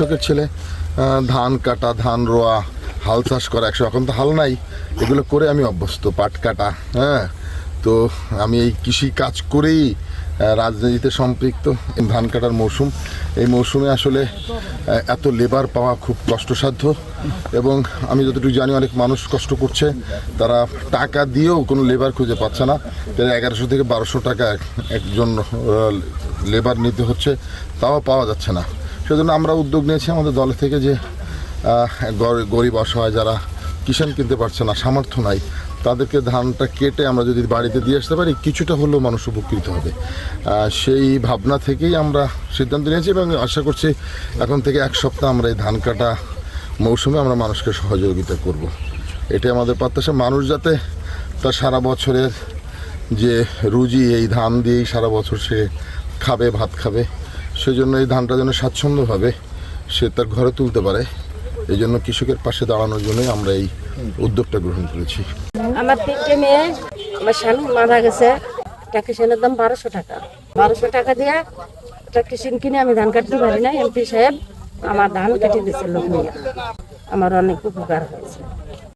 কৃষকের ছেলে, ধান কাটা, ধান রোয়া, হাল চাষ করা, এখন তো হাল নাই, এগুলো করে আমি অভ্যস্ত, পাট কাটা। হ্যাঁ, তো আমি এই কৃষি কাজ করেই রাজনীতিতে সম্পৃক্ত। ধান কাটার মৌসুম, এই মৌসুমে আসলে এত লেবার পাওয়া খুব কষ্টসাধ্য, এবং আমি যতটুকু জানি অনেক মানুষ কষ্ট করছে, তারা টাকা দিয়েও কোনো লেবার খুঁজে পাচ্ছে না। 1100 থেকে 1200 টাকা একজন লেবার নিতে হচ্ছে, তাও পাওয়া যাচ্ছে না। সেজন্য আমরা উদ্যোগ নিয়েছি আমাদের দল থেকে যে গরিব অসহায় যারা কিষাণ কিনতে পারছে না, সামর্থ্য নাই, তাদেরকে ধানটা কেটে আমরা যদি বাড়িতে দিয়ে আসতে পারি, কিছুটা হলেও মানুষ উপকৃত হবে। সেই ভাবনা থেকেই আমরা সিদ্ধান্ত নিয়েছি, এবং আশা করছি এখন থেকে 1 সপ্তাহ আমরা এই ধান কাটা মৌসুমে আমরা মানুষকে সহযোগিতা করব। এটাই আমাদের প্রত্যাশা, মানুষ যাতে তার সারা বছরের যে রুজি এই ধান দিয়েই সারা বছর সে খাবে, ভাত খাবে, সেজন্য এই ধানটা যেন স্বাচ্ছন্দ্যভাবে সে তার ঘরে তুলতে পারে। এই জন্য কৃষকের পাশে দাঁড়ানোর জন্যই আমরা এই উদ্যোগটা গ্রহণ করেছি। আমার 3টে মেয়ে, আমার স্বামী মারা গেছে। একটা কিষানের দাম 1200 টাকা। 1200 টাকা দিয়ে একটা কিষান কিনে আমি ধান কাটতে পারি না। এমপি সাহেব আমার ধান কেটে দিয়েছে লোক নিয়ে, আমার অনেক উপকার হয়েছে।